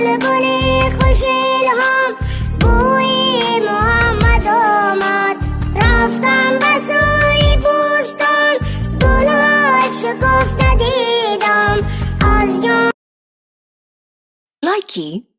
بلبلی خوش الهام بوی محمد آمد رفتم به سوی بوستان گل‌های شکفته دیدم از جان Likey